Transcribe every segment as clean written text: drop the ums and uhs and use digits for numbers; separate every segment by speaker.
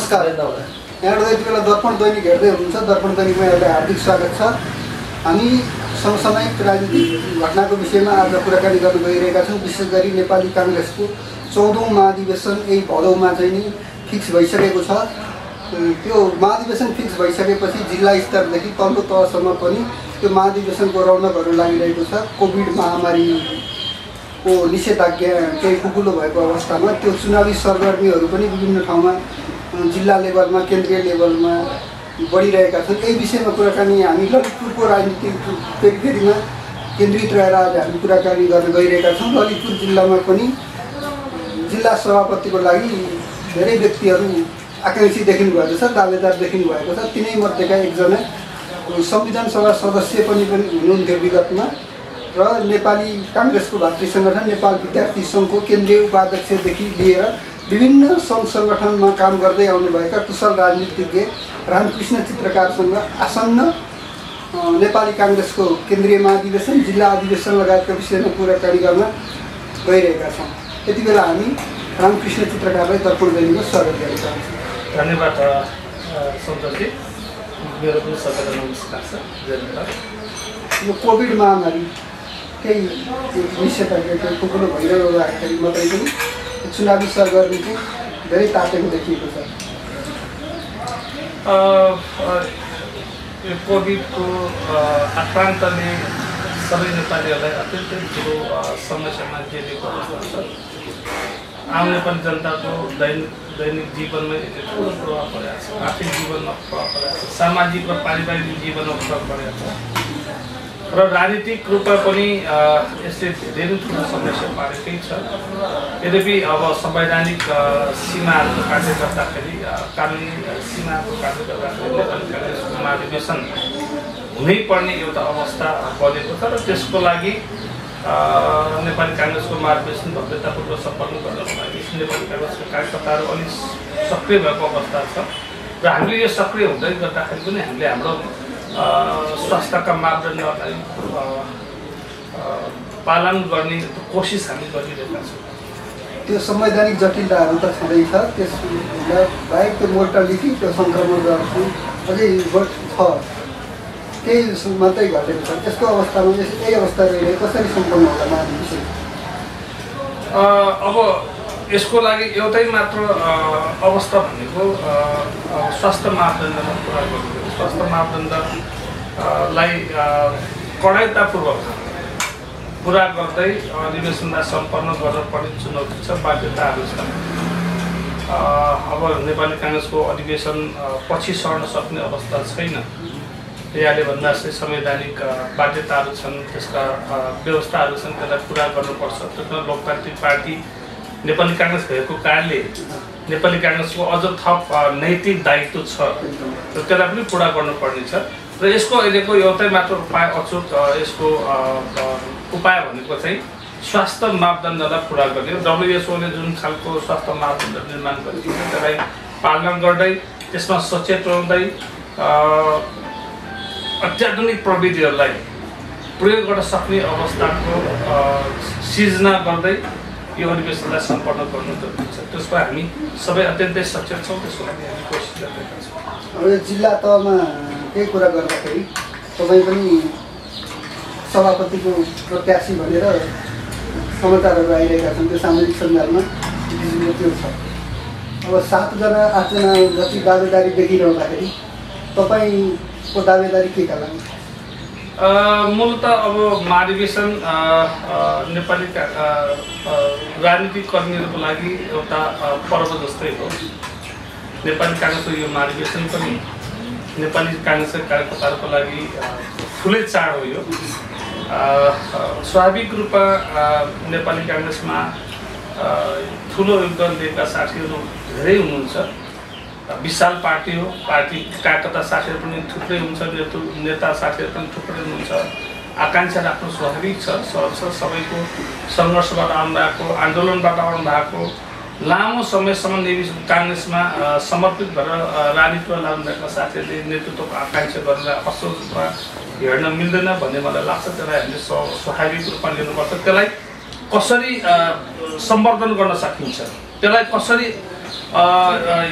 Speaker 1: नमस्कार। यहाँबाट यति बेला दर्पण दैनिक हेर्दै हुनुहुन्छ। दर्पण दैनिकमा यहाँलाई हार्दिक स्वागत छ। हामी समसामयिक राजनीतिक घटनाको विषयमा आज कुराकानी गर्न गइरहेका छौँ। विशेष गरी नेपाली काङ्ग्रेसको 14औं महाधिवेशन यही भदौमा चाहिँ नि फिक्स भइसकेको छ। त्यो महाधिवेशन फिक्स भइसकेपछि जिल्ला स्तरदेखि तल्लो तहसम्म पनि त्यो महाधिवेशनको रौनकहरू लागिरहेको छ। कोभिड महामारीको निषेधाज्ञा केही खुकुलो भएको अवस्थामा त्यो चुनावी सरगर्मीहरू पनि विभिन्न ठाउँमा जिल्ला लेभलमा केन्द्रीय लेभलमा बढिरहेका छन्। यही विषयमा कुराकानी हामी ललितपुरको राजनीतिक पेरिफेरीमा केन्द्रित रहेर आज हामी कुराकानी गर्न गइरहेका छौँ। ललितपुर जिल्लामा पनि जिल्ला सभापतिको लागि धेरै व्यक्तिहरू आकाङ्क्षी देखिनु भएको छ, दावेदार देखिनु भएको छ। तिनै मध्येका एकजना संविधान सभा सदस्य पनि हुनुहुन्थ्यो विगतमा र नेपाली काङ्ग्रेसको भातृ सङ्गठन नेपाल विद्यार्थी सङ्घको केन्द्रीय उपाध्यक्षदेखि लिएर विभिन्न सङ्घ सङ्गठनमा काम गर्दै आउनुभएका कुशल राजनीतिज्ञ रामकृष्ण चित्रकारसँग आसन्न नेपाली काङ्ग्रेसको केन्द्रीय महाधिवेशन, जिल्ला अधिवेशन लगायतका विषयमा कुराकानी गर्न गइरहेका छौँ। यति बेला हामी रामकृष्ण चित्रकारलाई दर्पण दैनिकमा स्वागत गर्न चाहन्छौँ।
Speaker 2: धन्यवाद सन्तोषजी। मेरो पनि सबैलाई नमस्कार छ। धन्यवाद।
Speaker 1: यो कोभिड महामारी केही निषेधाज्ञा केही खुकुलो भइरहँदाखेरि मात्रै पनि चुनावी सरगर्मी चाहिँ धेरै तातेको देखिएको छ।
Speaker 2: यो कोभिडको आक्रान्तले सबै नेपालीहरूलाई अत्यन्तै ठुलो समस्यामा जेलेको अवस्था छ। आम नेपाली जनताको दैनिक जीवनमा ठुलो प्रभाव परेको छ। आर्थिक जीवनमा प्रभाव परेको छ। सामाजिक र पारिवारिक जीवनमा प्रभाव परेको छ र राजनीतिक रूपमा पनि यसले धेरै ठुलो समस्या पारेकै छ। यद्यपि अब संवैधानिक सीमाहरूको कार्य गर्दाखेरि कानुनी सीमाहरूको कार्य गर्दाखेरि नेपाली काङ्ग्रेसको महाधिवेशन हुनै पर्ने एउटा अवस्था बनेको छ र त्यसको लागि नेपाली काङ्ग्रेसको महाधिवेशन भव्यतापूर्वक सम्पन्न गर्नको लागि नेपाली काङ्ग्रेसका कार्यकर्ताहरू अलिक सक्रिय भएको अवस्था छ र हामीले यो सक्रिय हुँदै गर्दाखेरि पनि हामीले हाम्रो स्वास्थ्यका मापदण्डहरूलाई पालन गर्ने कोसिस हामी गरिरहेका छौँ।
Speaker 1: त्यो संवैधानिक जटिलताहरू त छँदैछ। त्यसभन्दा बाहेक त्यो मोर्टालिटी, त्यो सङ्क्रमण दर अझै छ, केही मात्रै घटेको छ। त्यस्तो अवस्थामा यही अवस्था रहिरहेको कसरी सम्पन्न होला महाधिवेशन?
Speaker 2: अब यसको लागि एउटै मात्र अवस्था भनेको स्वास्थ्य मापदण्डमा पुरा गर्नु। स्वास्थ्य मापदण्डलाई कडाइतापूर्वक पुरा गर्दै अधिवेशनलाई सम्पन्न गर्नुपर्ने चुनौती छ, बाध्यताहरू छ। अब नेपाली काङ्ग्रेसको अधिवेशन पछि सर्न सक्ने अवस्था छैन। यहाँले भन्दा जस्तै संवैधानिक बाध्यताहरू छन्, त्यसका व्यवस्थाहरू छन्, त्यसलाई पुरा गर्नुपर्छ। त्यसमा लोकतान्त्रिक पार्टी नेपाली काङ्ग्रेस भएको कारणले नेपाली काङ्ग्रेसको अझ थप नैतिक दायित्व छ र त्यसलाई पनि पुरा गर्नुपर्ने छ। र यसको अहिलेको एउटै मात्र उपाय, अचूक यसको उपाय भनेको चाहिँ स्वास्थ्य मापदण्डलाई पुरा गर्ने। WHO ले जुन खालको स्वास्थ्य मापदण्ड निर्माण गरेको छ त्यसलाई पालना गर्दै, त्यसमा सचेत रहँदै अत्याधुनिक प्रविधिहरूलाई प्रयोग गर्न सक्ने अवस्थाको सिर्जना गर्दै यो अधिवेशनलाई सम्पन्न गर्नु जरुरी छ। त्यसको हामी सबै अत्यन्तै सचेत छौँ। त्यसको लागि हामी कोसिस गरिरहेका छौँ।
Speaker 1: अब यो जिल्ला तहमा केही कुरा गर्दाखेरि तपाईँ पनि सभापतिको प्रत्याशी भनेर समाचारहरू आइरहेका छन्। त्यो सामाजिक सञ्जालमा त्यो छ। अब 7जना 8जना जति दावेदारी देखिरहँदाखेरि तपाईँको दावेदारी के का लागि?
Speaker 2: मूलत अब महाधिवेशन नेपाली राजनीतिक कर्मीहरूको लागि एउटा पर्व जस्तै हो। नेपाली काङ्ग्रेसको यो महाधिवेशन पनि नेपाली काङ्ग्रेसका कार्यकर्ताहरूको लागि ठुलै चाड हो। यो स्वाभाविक रूपमा नेपाली काङ्ग्रेसमा ठुलो योगदान दिएका साथीहरू धेरै हुनुहुन्छ। विशाल पार्टी हो। पार्टी कार्यकर्ता साथीहरू पनि थुप्रै हुन्छ, नेता साथीहरू पनि थुप्रै हुनुहुन्छ। आकाङ्क्षा राख्नु स्वाभाविक छ। सबैको सङ्घर्षबाट आउनुभएको, आन्दोलनबाट आउनुभएको, लामो समयसम्म काङ्ग्रेसमा समर्पित भएर राजनीतिमा लाग्नुभएका साथीहरूले नेतृत्वको आकाङ्क्षा गरेर असोजमा हेर्न मिल्दैन भन्ने मलाई लाग्छ। त्यसलाई हामीले स्वाभाविक रूपमा लिनुपर्छ। त्यसलाई कसरी सम्वर्धन गर्न सकिन्छ, त्यसलाई कसरी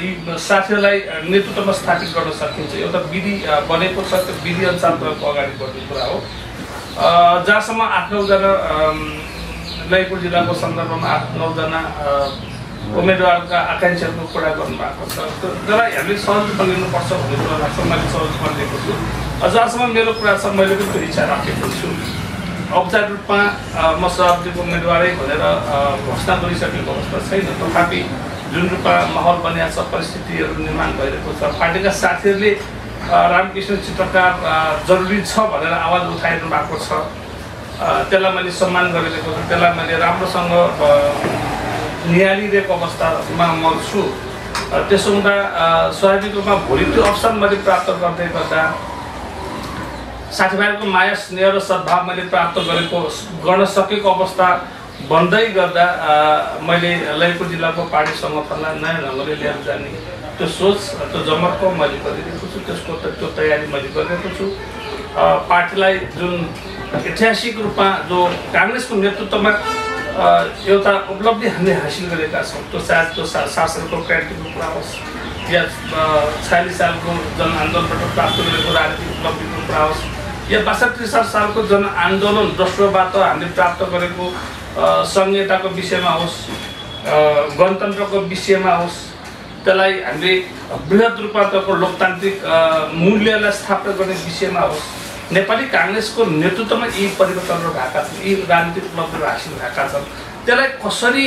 Speaker 2: यी साथीहरूलाई नेतृत्वमा स्थापित गर्न सकिन्छ। एउटा विधि बनेको छ, त्यो विधि अनुसार तपाईँको अगाडि बढ्ने कुरा हो। जहाँसम्म 8-9 जना ललितपुर जिल्लाको सन्दर्भमा 8-9 जना उम्मेदवारका आकाङ्क्षाहरूको कुरा गर्नुभएको छ, त्यसलाई हामीले सहज रूपमा लिनुपर्छ भन्ने कुरा लाग्छ। मैले सहज रूपमा लिएको छु। जहाँसम्म मेरो कुरा छ, मैले पनि त्यो इच्छा राखेको छु। औपचारिक रूपमा म सभापतिको उम्मेदवारै भनेर घोषणा गरिसकेको अवस्था छैन। तथापि जुन रूपमा माहौल बनिएको छ, परिस्थितिहरू निर्माण भइरहेको छ, पार्टीका साथीहरूले रामकृष्ण चित्रकार जरुरी छ भनेर आवाज उठाइरहनु भएको छ। त्यसलाई मैले सम्मान गरिरहेको छु, त्यसलाई मैले राम्रोसँग निहालिरहेको अवस्थामा म छु। त्यसो हुँदा स्वाभाविक रूपमा भोलि त्यो अवसर मैले प्राप्त गर्दै गर्दा, साथीभाइहरूको माया स्नेह र सद्भाव मैले प्राप्त गर्न सकेको अवस्था बन्दै गर्दा मैले ललितपुर जिल्लाको पार्टी सङ्गठनलाई नयाँ ढङ्गले लिएर जाने त्यो सोच, त्यो जमर्को मैले गरिरहेको छु। त्यसको त्यो तयारी मैले गरिरहेको छु। पार्टीलाई जुन ऐतिहासिक रूपमा जो काङ्ग्रेसको नेतृत्वमा एउटा उपलब्धि हामीले हासिल गरेका छौँ, त्यो सायद त्यो शासनको क्रान्तिको कुरा होस् या 46 सालको जनआन्दोलनबाट प्राप्त गरेको राजनीतिक उपलब्धिको कुरा होस् या 62 सालको जनआन्दोलन दोस्रोबाट हामीले प्राप्त गरेको संहिताको विषयमा होस्, गणतन्त्रको विषयमा होस्, त्यसलाई हामीले बृहत रूपमा त्यसको लोकतान्त्रिक मूल्यलाई स्थापना गर्ने विषयमा होस्, नेपाली काङ्ग्रेसको नेतृत्वमा यी परिवर्तनहरू भएका छन्, यी राजनीतिक उपलब्धिहरू हासिल भएका छन्। त्यसलाई कसरी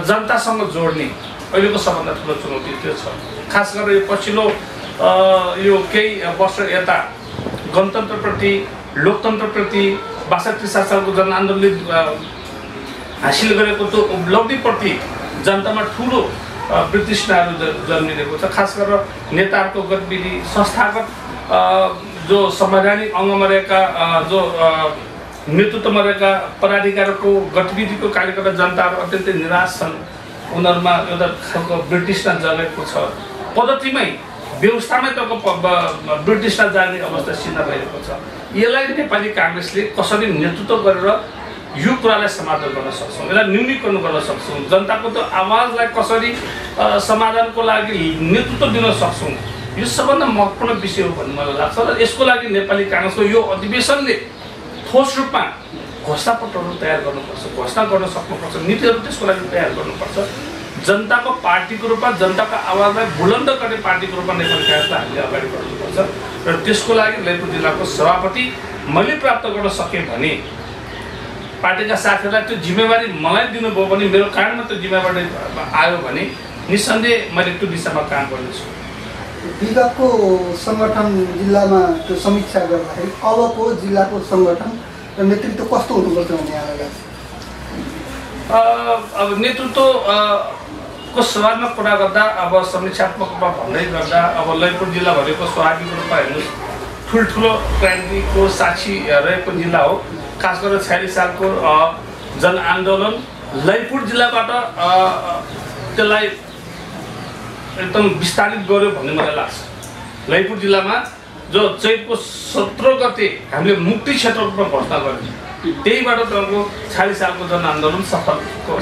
Speaker 2: जनतासँग जोड्ने अहिलेको सबभन्दा ठुलो चुनौती त्यो छ। खास गरेर यो पछिल्लो यो केही वर्ष यता गणतन्त्रप्रति, लोकतन्त्रप्रति 62 सालको जनआन्दोलनले हासिल गरेको त्यो उपलब्धिप्रति जनतामा ठुलो वितृष्णाहरू जन्मिरहेको छ। खास गरेर नेताहरूको गतिविधि, संस्थागत जो संवैधानिक अङ्गमा रहेका जो नेतृत्वमा रहेका पदाधिकारीको गतिविधिको कारणले गर्दा जनताहरू अत्यन्तै निराश छन्। उनीहरूमा एउटा खालको ब्रिटिसमा जगेको छ, पद्धतिमै व्यवस्थामै तपाईँको ब्रिटिसमा जाने अवस्था सिद्ध भइरहेको छ। यसलाई नेपाली काङ्ग्रेसले कसरी नेतृत्व गरेर यो कुरालाई समाधान गर्न सक्छौँ, यसलाई न्यूनीकरण गर्न सक्छौँ, जनताको त्यो आवाजलाई कसरी समाधानको लागि नेतृत्व दिन सक्छौँ, यो सबभन्दा महत्त्वपूर्ण विषय हो भन्ने मलाई लाग्छ। र यसको लागि नेपाली काङ्ग्रेसको यो अधिवेशनले ठोस रूपमा घोषणापत्रहरू तयार गर्नुपर्छ, घोषणा गर्न सक्नुपर्छ, नीतिहरू त्यसको लागि तयार गर्नुपर्छ। जनताको पार्टीको रूपमा, जनताको आवाजलाई बुलन्द गर्ने पार्टीको रूपमा नेपाली काङ्ग्रेसलाई हामीले अगाडि बढाउनुपर्छ। र त्यसको लागि ललितपुर जिल्लाको सभापति मैले प्राप्त गर्न सकेँ भने पार्टीका साथीहरूलाई त्यो जिम्मेवारी मलाई दिनुभयो भने, मेरो कारणमा त्यो जिम्मेवारी आयो भने निस्सन्देह मैले त्यो दिशामा काम गर्नेछु।
Speaker 1: विगतको सङ्गठन जिल्लामा त्यो समीक्षा गर्दाखेरि अबको जिल्लाको सङ्गठन र नेतृत्व कस्तो हुनुपर्छ भन्ने यहाँलाई लाग्छ?
Speaker 2: अब नेतृत्वको सवालमा कुरा गर्दा, अब समीक्षात्मक रूपमा भन्दै गर्दा, अब ललितपुर जिल्ला भनेको स्वाभाविक रूपमा हेर्नुहोस् ठुल्ठुलो क्रान्तिको साक्षी रहेको जिल्ला हो। खास गरेर 46 सालको जनआन्दोलन ललितपुर जिल्लाबाट त्यसलाई एकदम विस्तारित गर्यो भन्ने मलाई लाग्छ। ललितपुर जिल्लामा जो चैतको 17 गते हामीले मुक्ति क्षेत्रको रूपमा घोषणा गर्यौँ, त्यहीबाट तपाईँको 46 सालको जनआन्दोलन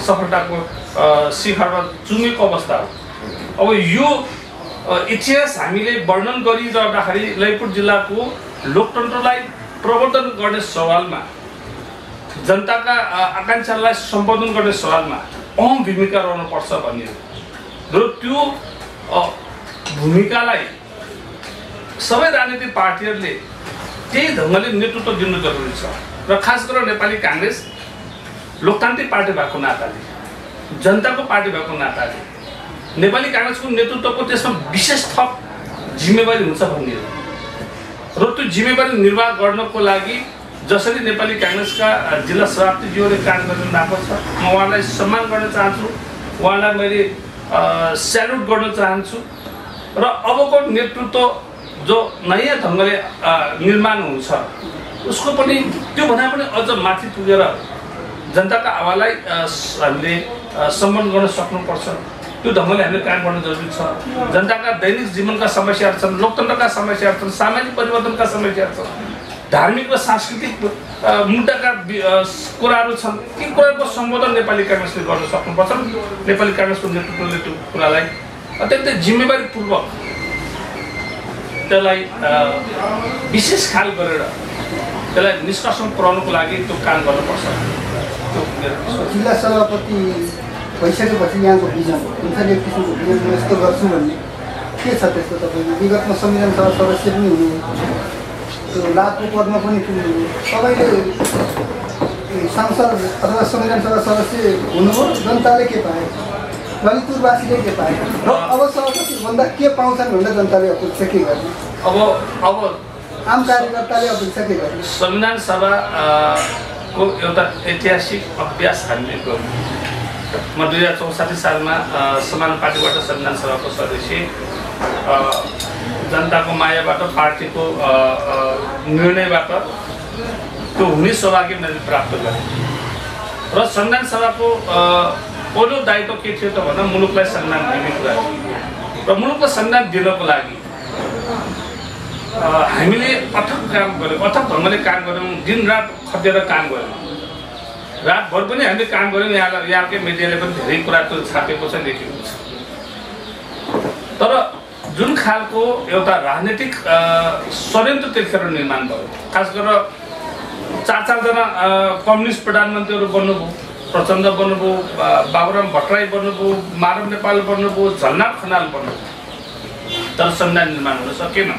Speaker 2: सफलताको शिखरमा चुमेको अवस्था हो। अब यो इतिहास हामीले वर्णन गरिरहँदाखेरि ललितपुर जिल्लाको लोकतन्त्रलाई प्रवर्धन गर्ने सवालमा, जनताका आकाङ्क्षालाई सम्बोधन गर्ने सवालमा अहम भूमिका रहनुपर्छ भन्ने हो। र त्यो भूमिकालाई सबै राजनीतिक पार्टीहरूले त्यही ढङ्गले नेतृत्व दिनु जरुरी छ। र खास गरेर नेपाली काङ्ग्रेस लोकतान्त्रिक पार्टी भएको नाताले, जनताको पार्टी भएको नाताले नेपाली काङ्ग्रेसको नेतृत्वको त्यसमा विशेष थप जिम्मेवारी हुन्छ भन्ने हो। र त्यो जिम्मेवारी निर्वाह गर्नको लागि जसरी नेपाली काङ्ग्रेसका जिल्ला सभापतिज्यूले काम गरिरहनु भएको छ, म उहाँलाई सम्मान गर्न चाहन्छु, उहाँलाई मैले स्यालुट गर्न चाहन्छु। र अबको नेतृत्व जो नयाँ ढङ्गले निर्माण हुन्छ उसको पनि त्योभन्दा पनि अझ माथि पुगेर जनताका आवाजलाई हामीले सम्मान गर्न सक्नुपर्छ। त्यो ढङ्गले हामीले काम गर्न जरुरी छ। जनताका दैनिक जीवनका समस्याहरू छन्, लोकतन्त्रका समस्याहरू छन्, सामाजिक परिवर्तनका समस्याहरू छन्, धार्मिक र सांस्कृतिक मुद्दाका कुराहरू छन् ती कुराको सम्बोधन नेपाली काङ्ग्रेसले गर्न सक्नुपर्छ। नेपाली काङ्ग्रेसको नेतृत्वले त्यो कुरालाई अत्यन्तै जिम्मेवारीपूर्वक त्यसलाई विशेष ख्याल गरेर त्यसलाई निष्कर्षण पुर्याउनको लागि त्यो काम गर्नुपर्छ।
Speaker 1: जिल्ला सभापति भइसकेपछि यहाँको भिजन हुन्छ नि, एक किसिमको भिजन म यस्तो गर्छु भन्ने के छ त्यस्तो? तपाईँले विगतमा संविधान सभा सदस्य पनि हुनुभयो, त्यो लाभको पदमा पनि पुग्नुभयो, तपाईँले सांसद अथवा संविधान सभा सदस्य हुनुभयो, जनताले के पाए, ललितपुरवासीले के पाए र अब सभापतिभन्दा के पाउँछन् भनेर जनताले अपेक्षा के गर्ने?
Speaker 2: अब
Speaker 1: आम कार्यकर्ताले अपेक्षा के गर्ने?
Speaker 2: संविधान सभाको एउटा ऐतिहासिक अभ्यास हामीले गर्यौँ। म 2064 सालमा समान पार्टीबाट संविधान सभाको सदस्य, जनताको मायाबाट, पार्टीको निर्णयबाट त्यो हुने सौभाग्य मैले प्राप्त गरेँ। र संविधान सभाको पहिलो दायित्व के थियो त भन्दा मुलुकलाई संविधान दिने कुरा थियो। र मुलुकलाई संविधान दिनको लागि हामीले अथक काम गऱ्यौँ, अथक ढङ्गले काम गऱ्यौँ, दिनरात खटेर काम गऱ्यौँ। रातभर पनि हामीले काम गऱ्यौँ। यहाँकै मिडियाले पनि धेरै कुरा त्यो छापेको छ, लेखेको छ। तर जुन खालको एउटा राजनीतिक षड्यन्त्र त्यतिखेर निर्माण भयो, खास गरेर 4-4जना कम्युनिस्ट प्रधानमन्त्रीहरू बन्नुभयो, प्रचण्ड बन्नुभयो, बाबुराम भट्टराई बन्नुभयो, माधव नेपाल बन्नुभयो, झलनाथ खनाल बन्नुभयो, तर संविधान निर्माण हुन सकेन।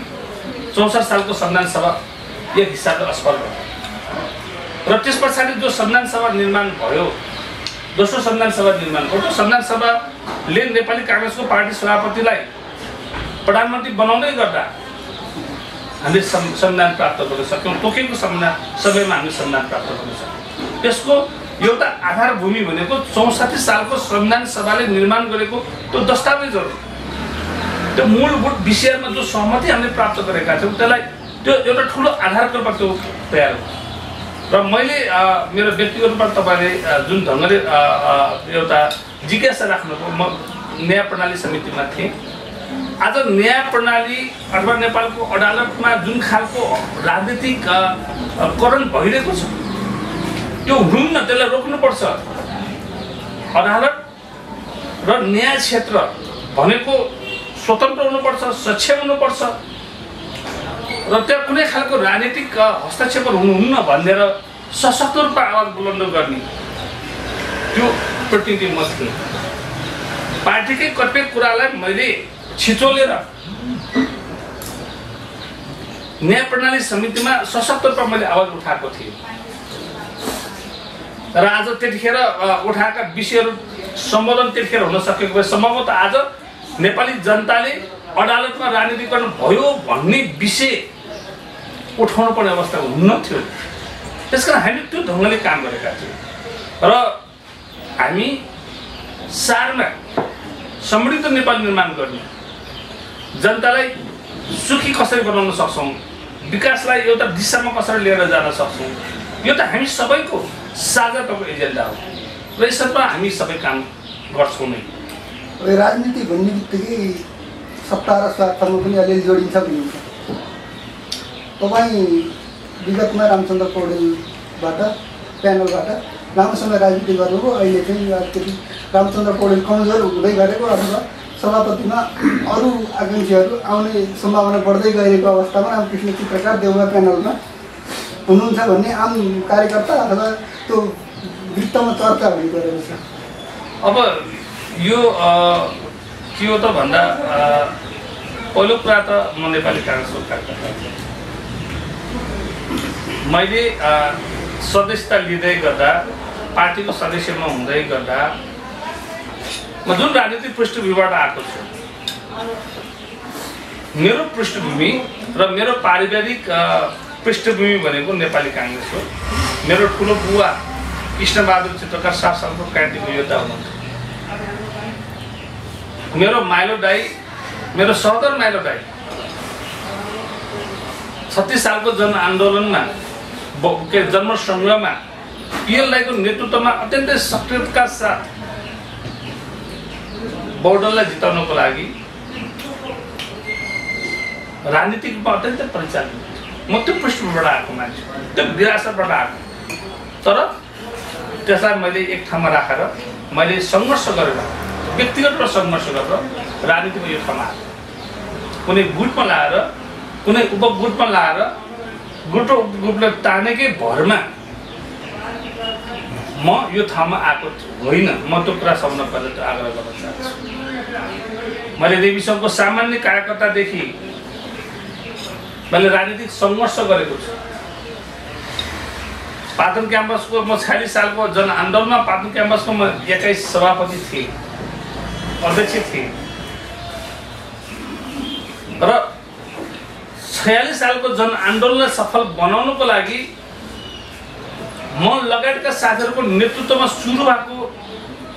Speaker 2: 64 सालको संविधान सभा एक हिसाबले असफल भयो। र त्यस पछाडि जो संविधान सभा निर्माण भयो, दोस्रो संविधान सभा निर्माण भयो, त्यो संविधान सभाले नेपाली काङ्ग्रेसको पार्टी सभापतिलाई प्रधानमन्त्री बनाउँदै गर्दा हामीले संविधान प्राप्त गर्न सक्यौँ। तोकेको संविधान सबैमा हामीले संविधान प्राप्त गर्न सक्यौँ। त्यसको एउटा आधारभूमि भनेको 64 सालको संविधान सभाले निर्माण गरेको त्यो दस्तावेजहरू, त्यो मूलभूत विषयमा जो सहमति हामीले प्राप्त गरेका थियौँ, त्यसलाई त्यो एउटा ठुलो आधारको रूपमा त्यो तयार भयो। र मैले मेरो व्यक्तिगत रूपमा तपाईँले जुन ढङ्गले एउटा जिज्ञासा राख्नुभयो, म न्याय प्रणाली समितिमा थिएँ। आज न्याय प्रणाली अथवा नेपालको अदालतमा जुन खालको राजनीतिकरण भइरहेको छ त्यो हुन्न, त्यसलाई रोक्नुपर्छ। अदालत र न्याय क्षेत्र भनेको स्वतन्त्र हुनुपर्छ, सक्षम हुनुपर्छ र त्यहाँ कुनै खालको राजनीतिक हस्तक्षेपहरू हुनुहुन्न भनेर सशक्त रूपमा आवाज बुलन्द गर्ने त्यो प्रतिनिधि म थिएँ। पार्टीकै कतिपय कुरालाई मैले छिचोलेर न्याय प्रणाली समितिमा सशक्त रूपमा मैले आवाज उठाएको थिएँ। र आज त्यतिखेर उठाएका विषयहरू सम्बोधन त्यतिखेर हुन सकेको भए सम्भवतः आज नेपाली जनताले अदालतमा राजनीतिकरण भयो भन्ने विषय उठाउनु पर्ने अवस्था हुन्न थियो। त्यसकारण हामी त्यो ढङ्गले काम गरेका थियौँ र हामी सारमा समृद्ध नेपाल निर्माण गर्ने, जनतालाई सुखी कसरी बनाउन सक्छौँ, विकासलाई एउटा दिशामा कसरी लिएर जान सक्छौँ, यो त हामी सबैको साझाको एजेन्डा हो र यसमा हामी सबै काम गर्छौँ नै।
Speaker 1: राजनीति भन्ने बित्तिकै सत्ता र स्वार्थमा पनि अलिअलि जोडिन्छ भनिन्छ। तपाईँ विगतमा रामचन्द्र पौडेलबाट प्यानलबाट लामो समय राजनीति गर्नुभयो, अहिले चाहिँ अलिकति रामचन्द्र पौडेल कमजोर हुँदै गरेको अथवा सभापतिमा अरू आकाङ्क्षीहरू आउने सम्भावना बढ्दै गएको अवस्थामा रामकृष्ण चित्रकार देउवा प्यानलमा हुनुहुन्छ भन्ने आम कार्यकर्ता अथवा त्यो वृत्तमा चर्चा भइरहेको छ।
Speaker 2: अब यो के हो त भन्दा पहिलो कुरा त म नेपाली काङ्ग्रेसको कार्यकर्ता मैले सदस्यता लिँदै गर्दा, पार्टीको सदस्यमा हुँदै गर्दा म जुन राजनीतिक पृष्ठभूमिबाट आएको छु, मेरो पृष्ठभूमि र मेरो पारिवारिक पृष्ठभूमि भनेको नेपाली काङ्ग्रेस हो। मेरो ठुलो बुवा कृष्णबहादुर चित्रकार 7 सालको क्रान्तिको योद्धा हुनुहुन्थ्यो। मेरो माइलो दाई, मेरो सहोदर माइलो दाई 36 सालको जनआन्दोलनमा जन्म सङ्ग्रहमा पिएलआईको नेतृत्वमा अत्यन्तै सक्रियताका साथ बहुदललाई जिताउनको लागि राजनीतिक रूपमा अत्यन्तै परिचालित म त्यो पृष्ठभूमिबाट आएको मान्छे, त्यो विरासतबाट आएको। तर त्यसलाई मैले एक ठाउँमा राखेर मैले सङ्घर्ष गरेर, व्यक्तिगत रूपमा सङ्घर्ष गरेर राजनीतिमा यो ठाउँमा आएको। कुनै गुटमा लाएर, कुनै उपगुटमा लाएर, गुट र उपगुटलाई तानेकै भरमा म यो ठाउँमा आएको होइन। म त्यो कुरा सबभन्दा पहिला त्यो आग्रह गर्न चाहन्छु। मैले रेग्मी सङ्घको सामान्य कार्यकर्तादेखि मैले राजनीतिक सङ्घर्ष गरेको छु। पाटन क्याम्पसको म 46 सालको जनआन्दोलनमा पाटन क्याम्पसको म 21 सभापति थिएँ, अध्यक्ष थिएँ। र 46 सालको जनआन्दोलनलाई सफल बनाउनको लागि म लगायतका साथीहरूको नेतृत्वमा सुरु भएको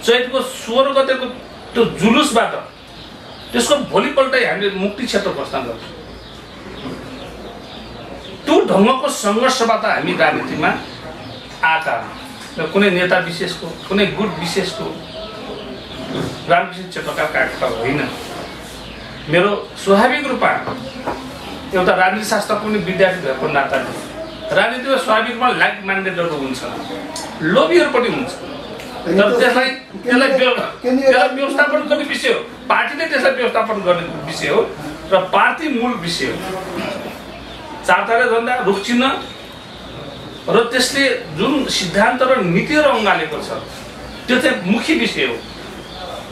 Speaker 2: चैतको 16 गतेको त्यो जुलुसबाट त्यसको भोलिपल्टै हामीले मुक्ति क्षेत्र घोषणा गर्छौँ। त्यो ढङ्गको सङ्घर्षबाट हामी राजनीतिमा आएका र कुनै नेता विशेषको, कुनै गुट विशेषको राजनीतिक क्षेत्रका कार्यकर्ता होइन। मेरो स्वाभाविक रूपमा एउटा राजनीति शास्त्रको पनि विद्यार्थी भएको नाताले राजनीतिमा स्वाभाविकमा लाइक माइन्डेडहरू हुन्छ, लोभीहरू पनि हुन्छ। तर त्यसलाई व्यवस्थापन गर्ने विषय हो, पार्टीले त्यसलाई व्यवस्थापन गर्ने विषय हो र पार्टी मूल विषय हो। चारतारे झन्डा, रुख चिन्ह र त्यसले जुन सिद्धान्त र नीतिहरू अँगालेको छ त्यो चाहिँ मुख्य विषय हो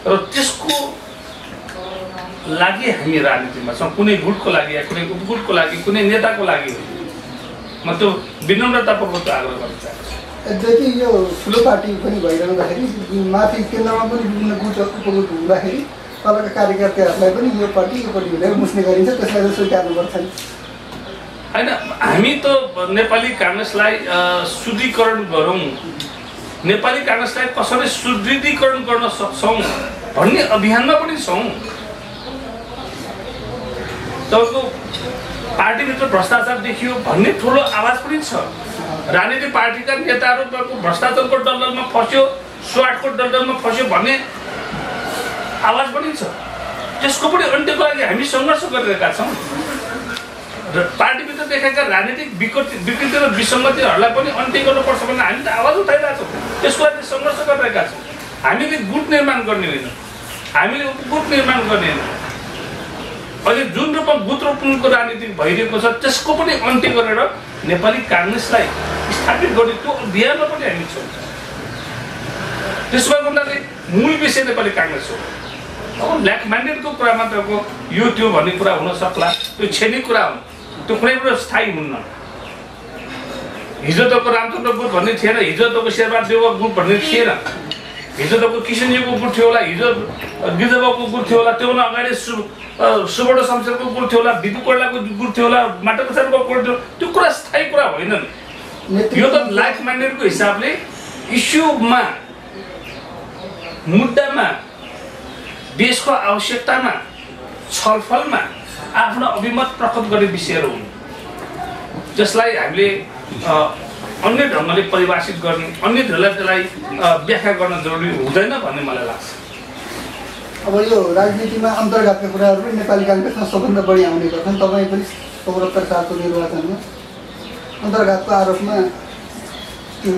Speaker 2: र त्यसको लागि हामी राजनीतिमा छौँ। कुनै गुटको लागि या कुनै उपगुटको लागि, कुनै नेताको लागि हो। म त्यो विनम्रतापूर्वक आग्रह गर्न चाहन्छु।
Speaker 1: यद्यपि यो ठुलो पार्टी पनि भइरहँदाखेरि माथि केन्द्रमा पनि विभिन्न गुट उपगुट हुँदाखेरि तलका कार्यकर्ताहरूलाई पनि यो पार्टी भनेर मुस्ने गरिन्छ, त्यसलाई त स्वीकार्नुपर्छ नि।
Speaker 2: होइन, हामी त नेपाली काङ्ग्रेसलाई शुद्धिकरण गरौँ, नेपाली काङ्ग्रेसलाई कसरी सुदृढीकरण गर्न सक्छौँ भन्ने अभियानमा पनि छौँ। तपाईँको पार्टीभित्र भ्रष्टाचार देखियो भन्ने ठुलो आवाज पनि छ। राजनीतिक पार्टीका नेताहरू भ्रष्टाचारको दलदलमा फस्यो, स्वाटको दलदलमा फस्यो भन्ने आवाज पनि छ। त्यसको पनि अन्त्यको लागि हामी सङ्घर्ष गरिरहेका छौँ र पार्टीभित्र देखाएका राजनीतिक विकृति र विसङ्गतिहरूलाई पनि अन्त्य गर्नुपर्छ भनेर हामी त आवाज उठाइरहेका छौँ। त्यसको लागि सङ्घर्ष गरिरहेका छौँ। हामीले गुट निर्माण गर्ने होइन, हामीले उपगुट निर्माण गर्ने होइन। अहिले जुन रूपमा गुट रोपनको राजनीति भइरहेको छ त्यसको पनि अन्त्य गरेर नेपाली काङ्ग्रेसलाई स्थापित गर्ने त्यो अभियानमा पनि हामी छौँ। त्यसो भएको हुनाले मूल विषय नेपाली काङ्ग्रेस हो। अब ल्याक माइन्डेडको कुरामा तपाईँको यो त्यो भन्ने कुरा हुन सक्ला, त्यो क्षणिक कुरा हो, त्यो कुनै पनि स्थायी हुन्न। हिजो तपाईँको रामचन्द्र गुट भन्ने थिएन, हिजो तपाईँको शेरबहादुर देउवा गुट भन्ने थिएन, हिजो तपाईँको किशनजीको गुट थियो होला, हिजो गिरिजाबाबुको गुट थियो होला, त्योभन्दा अगाडि सुवर्ण शमशेरको गुट थियो होला, बिपु कोइरालाको गुट थियो होला, माटोकोसाको गुट थियो। त्यो कुरा स्थायी कुरा होइन। यो त लाइक माइन्डेडको हिसाबले इस्युमा, मुद्दामा, देशको आवश्यकतामा, छलफलमा आफ्नो अभिमत प्रकट गर्ने विषयहरू हुन्, जसलाई हामीले अन्य ढङ्गले परिभाषित गर्ने, अन्य ढङ्गले त्यसलाई व्याख्या गर्न जरुरी हुँदैन भन्ने मलाई लाग्छ।
Speaker 1: अब यो राजनीतिमा अन्तर्घातका कुराहरू पनि नेपाली काङ्ग्रेसमा सबभन्दा बढी आउने गर्छन्। तपाईँ पनि 74 सालको निर्वाचनमा अन्तर्घातको आरोपमा त्यो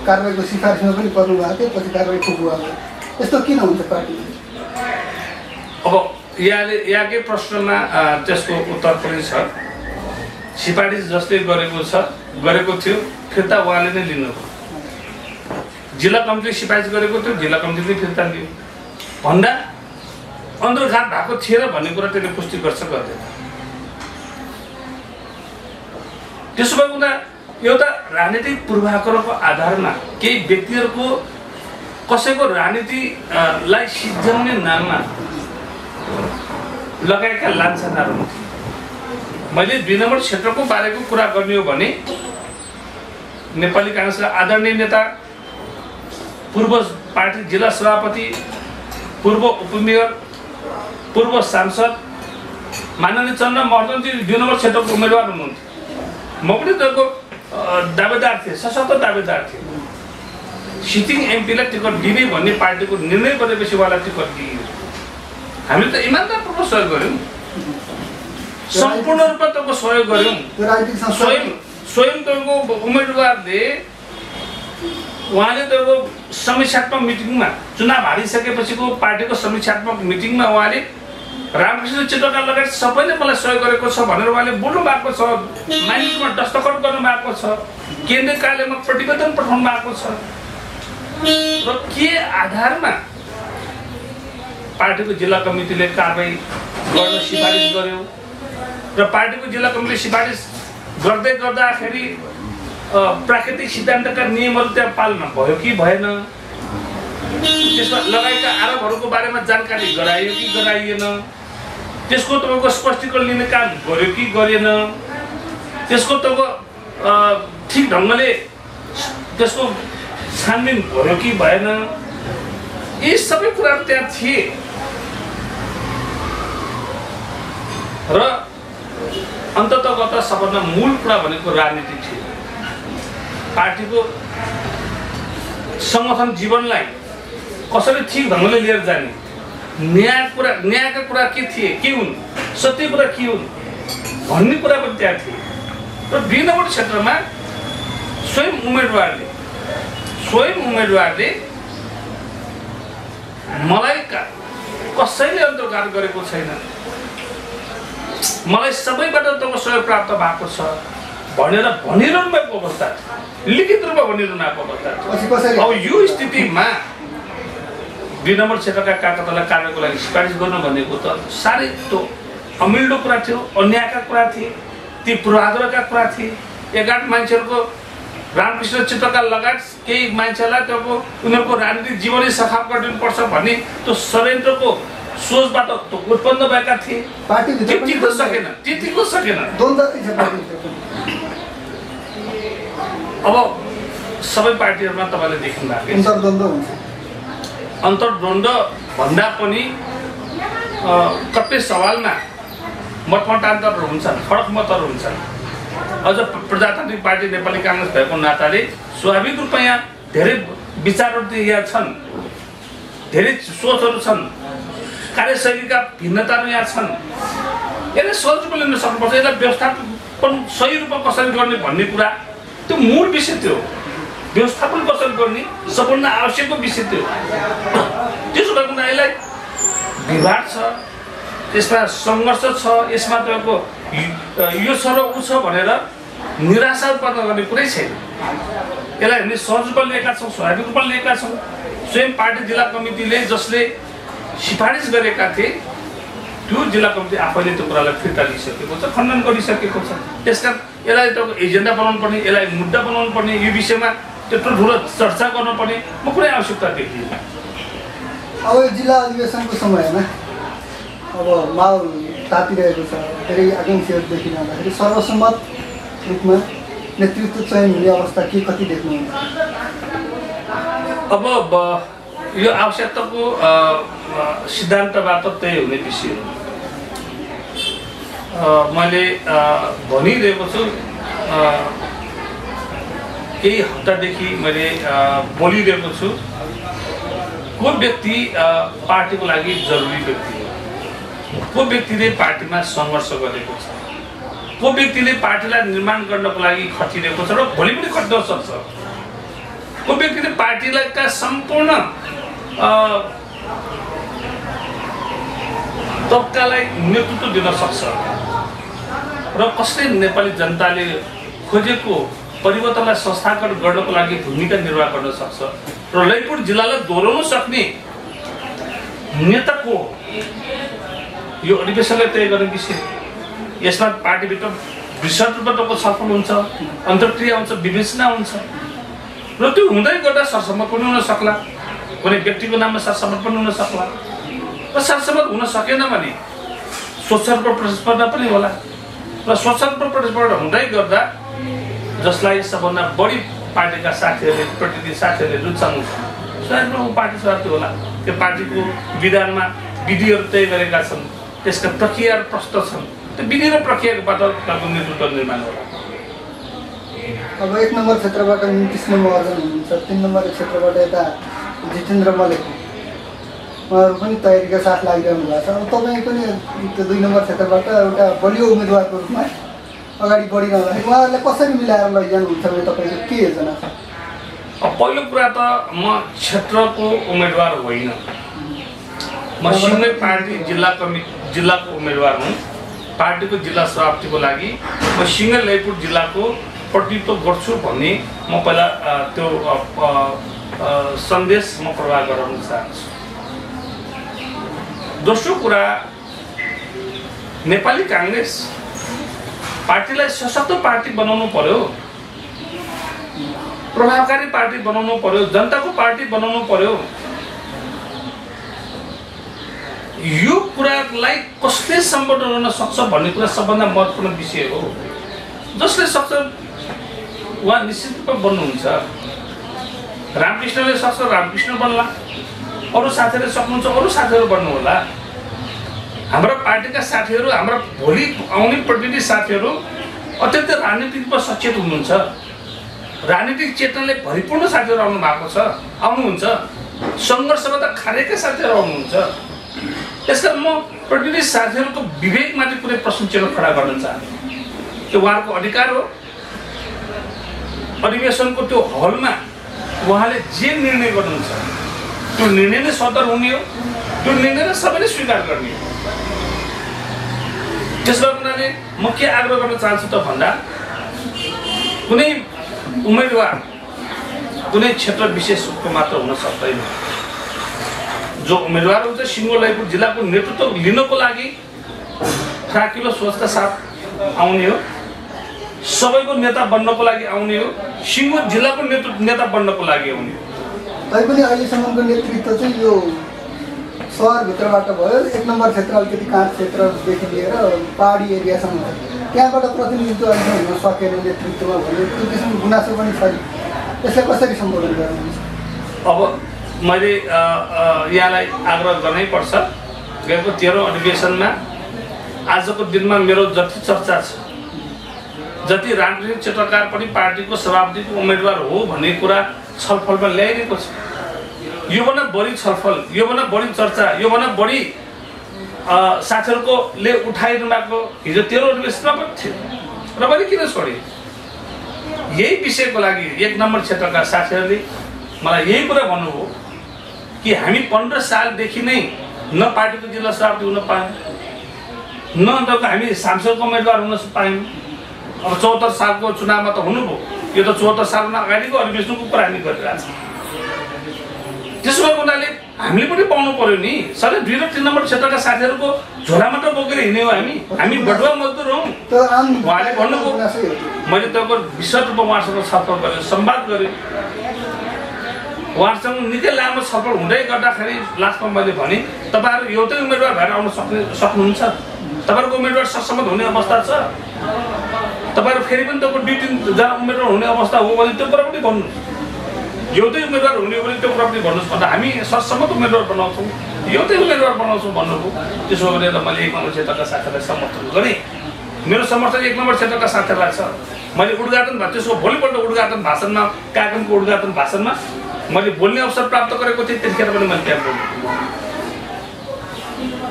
Speaker 1: कारबाहीको सिफारिसमा पनि पर्नु भएको थियो, पछि कारबाही खुकुवा भयो। यस्तो किन हुन्छ पार्टीमा?
Speaker 2: अब यहाँकै प्रश्नमा त्यसको उत्तर पनि छ। सिफारिस जसले गरेको थियो फिर्ता उहाँले नै लिनुभयो। जिल्ला कमिटीले सिफारिस गरेको थियो, जिल्ला कमिटीले फिर्ता लियो भन्दा अन्तर्घात भएको थिएन भन्ने कुरा त्यसले पुष्टि गर्छ गर्दैन। त्यसो भएको हुँदा एउटा राजनीतिक पूर्वाग्रहको आधारमा केही व्यक्तिहरूको कसैको राजनीतिलाई सिद्ध्याउने नाममा लगाएका लान्छनाहरू हुन्थे। मैले 2 नम्बर क्षेत्रको बारेको कुरा गर्ने हो भने नेपाली काङ्ग्रेसका आदरणीय नेता, पूर्व पार्टी जिल्ला सभापति, पूर्व उपमेयर, पूर्व सांसद माननीय चन्द्र महर्जनजी 2 नम्बर क्षेत्रको उम्मेदवार हुनुहुन्थ्यो। म पनि त्यसको दावेदार थिएँ, सशक्त दावेदार थिएँ। सिटिङ एमपीलाई टिकट दिने भन्ने पार्टीको निर्णय गरेपछि उहाँलाई टिकट दिइयो। हामीले त इमान्दारपूर्वक सहयोग गऱ्यौँ। सम्पूर्ण रूपमा तपाईँको सहयोग गर्यौँ।
Speaker 1: त्यो राजनीतिक संस्था
Speaker 2: स्वयं तपाईँको उम्मेदवारले उहाँले तपाईँको समीक्षात्मक मिटिङमा चुनाव हारिसकेपछिको पार्टीको समीक्षात्मक मिटिङमा उहाँले रामकृष्ण चित्रकार लगायत सबैले मलाई सहयोग गरेको छ भनेर उहाँले बोल्नु भएको छ, माइनिङमा दस्तखत गर्नु भएको छ, केन्द्रीय कार्यालयमा प्रतिवेदन पठाउनु भएको छ। र के आधारमा पार्टीको जिल्ला कमिटीले कारबाही गर्न सिफारिस गर्यो र पार्टीको जिल्ला कमिटीले सिफारिस गर्दै गर्दाखेरि प्राकृतिक सिद्धान्तका नियमहरू त्यहाँ पालना भयो कि भएन, त्यसमा लगाएका आरोपहरूको बारेमा जानकारी गराइयो कि गराइएन, त्यसको तपाईँको स्पष्टीकरण लिने काम गर्यो कि गरेन, त्यसको तपाईँको ठिक ढङ्गले त्यसको छानबिन भयो कि भएन, यी सबै कुराहरू त्यहाँ थिए। र अन्ततगत सबभन्दा मूल कुरा भनेको राजनीति थियो। पार्टीको सङ्गठन जीवनलाई कसरी ठिक ढङ्गले लिएर जाने, न्यायका कुरा के थिए, के हुन्, सत्य कुरा के हुन् भन्ने कुरा पनि त्यहाँ थिए। र 2 नम्बर क्षेत्रमा स्वयं उम्मेदवारले मलाई कसैले अन्तर्घात गरेको छैन, मलाई सबैबाट तपाईँको सहयोग प्राप्त भएको छ भनेर भनिरहनु भएको अवस्था, लिखित रूपमा भनिरहनु भएको अवस्था। अब यो स्थितिमा 2 नम्बर क्षेत्रका कार्यकर्तालाई कार्यको लागि सिफारिस गर्नु भनेको त साह्रै त्यो अमिल्दो कुरा थियो, अन्यायका कुरा थिए, ती पूर्वाग्रहका कुरा थिए। 11 मान्छेहरूको रामकृष्ण चित्रकार लगायत केही मान्छेलाई तपाईँको उनीहरूको राजनीतिक जीवनै सखाप गरिदिनुपर्छ भन्ने त्यो षड्यन्त्रको सोचबाट उत्पन्न भएका थिए। टिक्न सकेन। अब सबै पार्टीहरूमा तपाईँले देख्नु भएको अन्तर्द्वन्द्व भन्दा पनि कतै सवालमा मतमतान्तरहरू हुन्छन्, फरक मतहरू हुन्छन्। अझ प्रजातान्त्रिक पार्टी नेपाली काङ्ग्रेस भएको नाताले स्वाभाविक रूपमा यहाँ धेरै विचारहरू यहाँ छन्, धेरै सोचहरू छन्, कार्यशैलीका भिन्नताहरू यहाँ छन्। यसलाई सहज रूपमा लिन सक्नुपर्छ। यसलाई व्यवस्थापन सही रूपमा कसरी गर्ने भन्ने कुरा त्यो मूल विषय थियो। व्यवस्थापन कसरी गर्ने सबभन्दा आवश्यकको विषय थियो। त्यसो भएको यसलाई विवाद छ, यसमा सङ्घर्ष छ, यसमा तपाईँको यो छ र ऊ छ भनेर निराशा उत्पन्न गर्ने कुरै छैन। यसलाई हामीले सहज रूपमा लिएका छौँ, स्वाभाविक रूपमा लिएका छौँ। स्वयं पार्टी जिल्ला कमिटीले जसले सिफारिस गरेका थिए त्यो जिल्ला कमिटी आफैले त्यो कुरालाई फिर्ता लिइसकेको छ, खण्डन गरिसकेको छ। त्यसकारण यसलाई तपाईँको एजेन्डा बनाउनु पर्ने, यसलाई मुद्दा बनाउनु पर्ने, यो विषयमा त्यत्रो ठुलो चर्चा गर्नुपर्ने म कुनै आवश्यकता देख्दिनँ।
Speaker 1: अब जिल्ला अधिवेशनको समयमा अब माहौल तातिरहेको छ, धेरै आकाङ्क्षीहरू देखिरहँदाखेरि सर्वसम्मत रूपमा नेतृत्व चयन हुने अवस्था के कति देख्नुहुन्छ?
Speaker 2: अब यो आवश्यकताको सिद्धान्तबाट तय हुने विषय हो। मैले भनिरहेको छु, केही हप्तादेखि मैले बोलिरहेको छु, को व्यक्ति पार्टीको लागि जरुरी व्यक्ति हो, को व्यक्तिले पार्टीमा सङ्घर्ष गरेको छ, को व्यक्तिले पार्टीलाई निर्माण गर्नको लागि खटिरहेको छ र भोलि पनि खट्न सक्छ, को व्यक्तिले पार्टीलाई का सम्पूर्ण तबकालाई नेतृत्व दिन सक्छ र कसले नेपाली जनताले खोजेको परिवर्तनलाई संस्थागत गर्नको लागि भूमिका निर्वाह गर्न सक्छ र ललितपुर जिल्लालाई दोहोऱ्याउन सक्ने नेता को यो अधिवेशनले तय गर्ने विषय। यसमा पार्टीभित्र विस्तृत रूपमा तपाईँको छलफल हुन्छ, अन्तर्क्रिया हुन्छ, विवेचना हुन्छ र त्यो हुँदै गर्दा सरसम्मत पनि हुन सक्ला, कुनै व्यक्तिको नाममा सरसम्मत पनि हुन सक्ला र सरसम्मत हुन सकेन भने स्वच्छता प्रतिस्पर्धा पनि होला र स्वच्छता प्रतिस्पर्धा हुँदै गर्दा जसलाई सबभन्दा बढी पार्टीका साथीहरूले प्रतिनिधि साथीहरूले रुचाउनु सायद पार्टी स्वार्थी होला। त्यो पार्टीको विधानमा विधिहरू तय गरेका छन्, त्यसका प्रक्रियाहरू प्रष्ट छन्, त्यो विधि र प्रक्रियाबाट नेतृत्व निर्माण होला।
Speaker 1: अब 1 नम्बर क्षेत्रबाट 29 नम्बर अर्जन हुनुहुन्छ, 3 नम्बर क्षेत्रबाट यता जितेन्द्र मल्लिक उहाँहरू पनि तयारीका साथ लागिरहनु भएको छ। अब तपाईँ पनि त्यो 2 नम्बर क्षेत्रबाट एउटा बलियो उम्मेदवारको रूपमा अगाडि बढिरहँदाखेरि उहाँहरूलाई कसरी मिलाएर लैजानुहुन्छ भने तपाईँको के योजना छ?
Speaker 2: पहिलो कुरा त म क्षेत्रको उम्मेदवार होइन, म सिङ्गै पार्टी जिल्लाको उम्मेदवार हुँ। पार्टीको जिल्ला सभापतिको लागि म सिङ्गै ललितपुर जिल्लाको प्रतिनिधित्व गर्छु भन्ने म पहिला त्यो सन्देश म प्रवाह गराउन चाहन्छु। दोस्रो कुरा, नेपाली काङ्ग्रेस पार्टीलाई सशक्त पार्टी बनाउनु पर्यो, प्रभावकारी पार्टी बनाउनु पर्यो, जनताको पार्टी बनाउनु पर्यो। यो कुरालाई कसले सम्बोधन गर्न सक्छ भन्ने कुरा सबभन्दा महत्त्वपूर्ण विषय हो। जसले सक्छ उहाँ निश्चित रूपमा बन्नुहुन्छ। रामकृष्णले सक्छ रामकृष्ण बन्ला, अरू साथीहरूले सक्नुहुन्छ अरू साथीहरू बन्नु होला। हाम्रा पार्टीका साथीहरू, हाम्रा भोलि आउने प्रतिनिधि साथीहरू अत्यन्त राजनीतिमा सचेत हुनुहुन्छ, राजनीतिक चेतनाले भरिपूर्ण साथीहरू आउनुहुन्छ, सङ्घर्षबाट खारेका साथीहरू आउनुहुन्छ। त्यसकारण म प्रतिनिधि साथीहरूको विवेकमाथि कुनै प्रश्न चिन्ह खडा गर्न चाहन्छु। त्यो उहाँहरूको अधिकार हो। अधिवेशनको त्यो हलमा उहाँले जे निर्णय गर्नुहुन्छ त्यो निर्णय नै सदर हुने हो, त्यो निर्णयलाई सबैले स्वीकार गर्ने हो। त्यसो हुनाले म के आग्रह गर्न चाहन्छु त भन्दा, कुनै उम्मेदवार कुनै क्षेत्र विशेषको मात्र हुन सक्दैन। जो उम्मेदवार हुन्छ सिङ्गो ललितपुर जिल्लाको नेतृत्व लिनको लागि फ्राकिलो सोचका साथ आउने हो, सबैको नेता बन्नको लागि आउने हो, सिङ्गो जिल्लाको नेता बन्नको लागि आउने हो।
Speaker 1: तैपनि अहिलेसम्मको नेतृत्व चाहिँ यो सहरभित्रबाट भयो। 1 नम्बर क्षेत्र अलिकति काँच क्षेत्रदेखि लिएर पहाडी एरियासम्म त्यहाँबाट प्रतिनिधित्व अहिलेसम्म हुन सकेन नेतृत्वमा भन्ने त्यो किसिमको गुनासो पनि छ। यसलाई कसरी सम्बोधन गर्नुहुन्छ?
Speaker 2: अब मैले यहाँलाई आग्रह गर्नै पर्छ। गएको 13औं अधिवेशनमा आजको दिनमा मेरो जति चर्चा छ, जति राजनीतिक क्षेत्रकार पनि पार्टीको सभापतिको उम्मेदवार हो भन्ने कुरा छलफलमा ल्याइरहेको छ। योभन्दा बढी छलफल, योभन्दा बढी चर्चा, योभन्दा बढी साथीहरूकोले उठाइरहनु भएको हिजो 13औं अधिवेशनमा पनि थियो र पनि किन छोडे? यही विषयको लागि 1 नम्बर क्षेत्रका साथीहरूले मलाई यही कुरा भन्नुभयो कि हामी 15 सालदेखि नै न पार्टीको जिल्ला सभापति हुन पायौँ, न त हामी सांसदको उम्मेदवार हुन पायौँ। अब 74 सालको चुनावमा त हुनुभयो, यो त 74 सालमा अगाडिको अधिवेशनको कुरा हामी गरिरहेको छौँ। त्यसो भएको हुनाले हामीले पनि पाउनु पर्यो नि। सधैँ 2 र 3 नम्बर क्षेत्रका साथीहरूको झोला मात्र बोकेर हिँड्ने हो हामी बटुवा मजदुर हौँ। उहाँले भन्नुभयो, मैले तपाईँको विशद रूपमा उहाँसँग छलफल गरेँ, संवाद गरेँ। उहाँसँग निकै लामो छलफल हुँदै गर्दाखेरि लास्टमा मैले भने, तपाईँहरू एउटै उम्मेदवार भएर आउन सक्नुहुन्छ, तपाईँहरूको उम्मेदवार सहमत हुने अवस्था छ, तपाईँहरू फेरि पनि तपाईँको 2-3 जना उम्मेदवार हुने अवस्था हो भने त्यो कुरा पनि भन्नुहोस्। एउटै उम्मेदवार हुने हो भने त्यो कुरा पनि भन्नुहोस् भन्दा हामी सहमत उम्मेदवार बनाउँछौँ, एउटै उम्मेदवार बनाउँछौँ भन्नुभयो। त्यसो गरेर मैले 1 नम्बर क्षेत्रका साथीहरूलाई समर्थन गरेँ। मेरो समर्थन 1 नम्बर क्षेत्रका साथीहरूलाई छ। मैले उद्घाटन त्यसको भोलिपल्ट उद्घाटन भाषणमा, कार्यक्रमको उद्घाटन भाषणमा मैले बोल्ने अवसर प्राप्त गरेको थिएँ। त्यतिखेर पनि मैले त्यहाँ बोलेँ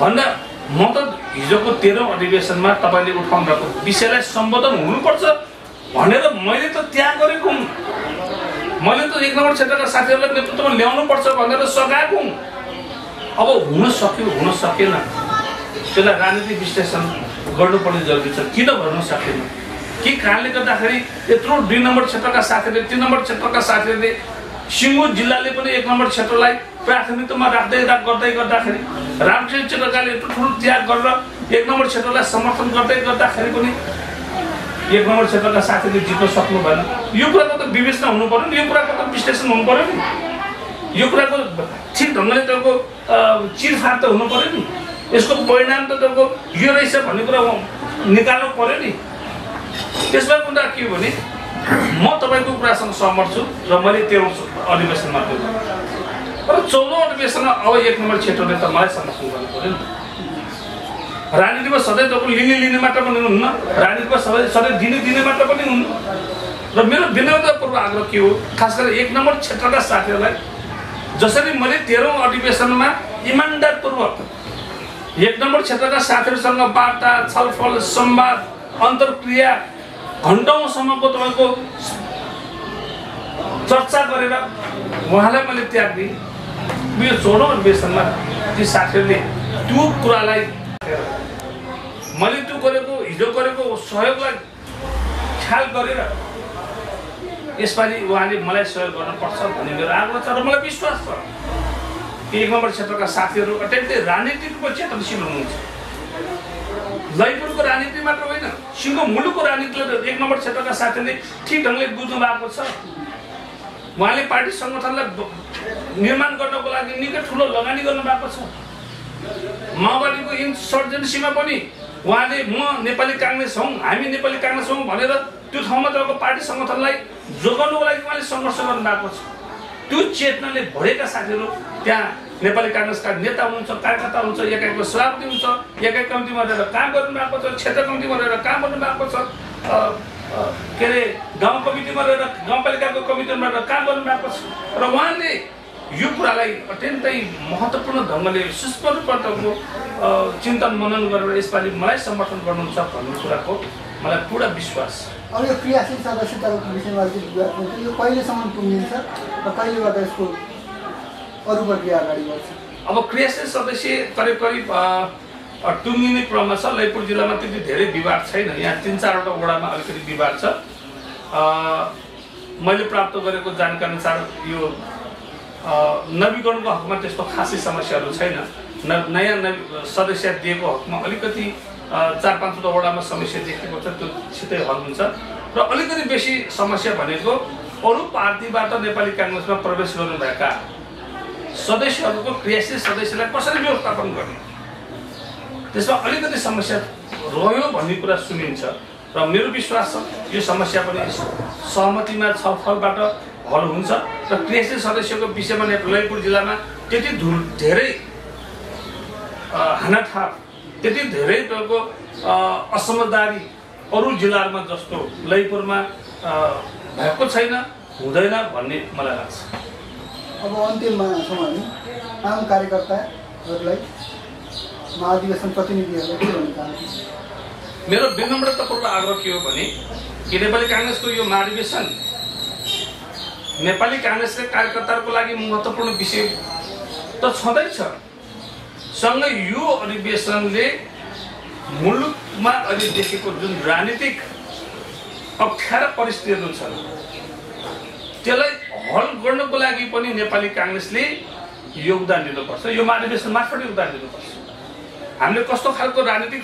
Speaker 2: भन्दा म त हिजोको 13औं अधिवेशनमा तपाईँले उठाउनु भएको विषयलाई सम्बोधन हुनुपर्छ भनेर मैले त त्याग गरेको हुँ। मैले त 1 नम्बर क्षेत्रका साथीहरूलाई नेतृत्वमा ल्याउनु पर्छ भनेर सघाएको हुँ। अब हुन सक्यो हुन सकेन, त्यसलाई राजनीतिक विश्लेषण गर्नुपर्ने जरुरी छ। किन भन्न सकेन, के कारणले गर्दाखेरि यत्रो 2 नम्बर क्षेत्रका साथीहरूले, 3 नम्बर क्षेत्रका साथीहरूले, सिङ्गो जिल्लाले पनि 1 नम्बर क्षेत्रलाई प्राथमिकतामा गर्दै गर्दाखेरि, रामकृष्ण क्षेत्रकाले यत्रो ठुलो त्याग गरेर 1 नम्बर क्षेत्रलाई समर्थन गर्दै गर्दाखेरि पनि 1 नम्बर क्षेत्रका साथीले जित्न सक्नु भएन। यो कुराको त विवेचना हुनु पर्यो नि, यो कुराको त विश्लेषण हुनु पर्यो नि, यो कुराको ठिक ढङ्गले तपाईँको चिरफार त हुनु पर्यो नि, यसको परिणाम त तपाईँको यो रहेछ भन्ने कुरा निकाल्नु पर्यो नि। त्यसमा कुरा के हो भने म तपाईँको कुरासँग सहमत छु र मैले 13औं अधिवेशनमा त्यो तर 14औं अधिवेशनमा अब 1 नम्बर क्षेत्रले त मलाई समर्थन गर्नु पर्यो नि। राजनीतिमा सधैँ तपाईँको लिने मात्र पनि हुन्न, राजनीतिमा सधैँ दिने मात्र पनि हुन्न। र मेरो विनम्रतापूर्वक आग्रह के हो, खास गरी 1 नम्बर क्षेत्रका साथीहरूलाई जसरी मैले 13औं अधिवेशनमा इमान्दारपूर्वक 1 नम्बर क्षेत्रका साथीहरूसँग वार्ता, छलफल, संवाद, अन्तर्क्रिया घण्टौँसम्मको तपाईँको चर्चा गरेर उहाँलाई मैले त्याग दिएँ। यो छोडौँ अधिवेशनमा ती साथीहरूले त्यो कुरालाई मैले त्यो गरेको हिजो गरेको सहयोगलाई ख्याल गरेर यसपालि उहाँले मलाई सहयोग गर्नुपर्छ भन्ने मेरो आग्रह छ र मलाई विश्वास छ कि 1 नम्बर क्षेत्रका साथीहरू अत्यन्तै राजनीतिको क्षेत्रशील हुनुहुन्छ। लैपुरको राजनीति मात्र होइन, सिङ्गो मुलुकको राजनीतिले 1 नम्बर क्षेत्रका साथीहरूले ठिक ढङ्गले बुझ्नु भएको छ। उहाँले पार्टी सङ्गठनलाई निर्माण गर्नको लागि निकै ठुलो लगानी गर्नुभएको छ। माओवादीको इन्सर्जेन्सीमा पनि उहाँले म नेपाली काङ्ग्रेस हौँ, हामी नेपाली काङ्ग्रेस हौँ भनेर त्यो ठाउँमा तपाईँको पार्टी सङ्गठनलाई जोगाउनुको लागि उहाँले सङ्घर्ष गर्नुभएको छ। त्यो चेतनाले भरेका साथीहरू त्यहाँ नेपाली काङ्ग्रेसका नेता हुनुहुन्छ, कार्यकर्ता हुनुहुन्छ, एकाइको सभापति हुन्छ, एकाइ कमिटीमा रहेर काम गर्नुभएको छ, क्षेत्र कमिटीमा रहेर काम गर्नुभएको छ, के अरे गाउँ कमिटीमा रहेर गाउँपालिकाको कमिटीमा रहेर काम गर्नुभएको छ र उहाँले यो कुरालाई अत्यन्तै महत्त्वपूर्ण ढङ्गले सुस्पष्टताको चिन्तन मनन गरेर यसपालि मलाई समर्थन गर्नुहुन्छ भन्ने कुराको मलाई पुरा विश्वास छ।
Speaker 1: अब यो क्रियाशील सदस्यताको विषयमा यो कहिलेसम्म पुगिन्छ र कहिलेबाट यसको अरू प्रक्रिया अगाडि बढ्छ?
Speaker 2: अब क्रियाशील सदस्य करिब करिब टुङ्गिने क्रममा छ। लैपुर जिल्लामा त्यति धेरै विवाद छैन, यहाँ 3-4वटा वडामा अलिकति विवाद छ। मैले प्राप्त गरेको जानकारी अनुसार यो नवीकरणको हकमा त्यस्तो खासै समस्याहरू छैन। नयाँ सदस्य दिएको हकमा अलिकति 4-5वटा वडामा समस्या देखेको छ, त्यो छिटै हल हुन्छ। र अलिकति बेसी समस्या भनेको अरू पार्टीबाट नेपाली काङ्ग्रेसमा प्रवेश गर्नुभएका सदस्यहरूको क्रियाशील सदस्यलाई कसरी व्यवस्थापन गर्ने, त्यसमा अलिकति समस्या रह्यो भन्ने कुरा सुनिन्छ र मेरो विश्वास छ यो समस्या पनि सहमतिमा छलफलबाट हल हुन्छ र क्रियाशील सदस्यको विषयमा लैपुर जिल्लामा त्यति धेरै हानाठाप, त्यति धेरै तपाईँको असमझदारी अरू जिल्लाहरूमा जस्तो लैपुरमा भएको छैन, हुँदैन भन्ने मलाई लाग्छ।
Speaker 1: अब अन्तिममा छौँ हामी। आम कार्यकर्ताहरूलाई महाधिवेशन प्रतिनिधिहरूलाई के भन्न चाहन्छु?
Speaker 2: मेरो विनम्रतापूर्वक आग्रह के हो भने कि नेपाली काङ्ग्रेसको यो महाधिवेशन नेपाली काङ्ग्रेसका कार्यकर्ताहरूको लागि महत्त्वपूर्ण विषय त छँदैछ, सँगै यो अधिवेशनले मुलुकमा अहिले देखेको जुन राजनीतिक अप्ठ्यारा परिस्थितिहरू छन् त्यसलाई हल गर्नको लागि पनि नेपाली काङ्ग्रेसले योगदान दिनुपर्छ। यो महाधिवेशन मार्फत योगदान दिनुपर्छ। हामीले कस्तो खालको राजनीतिक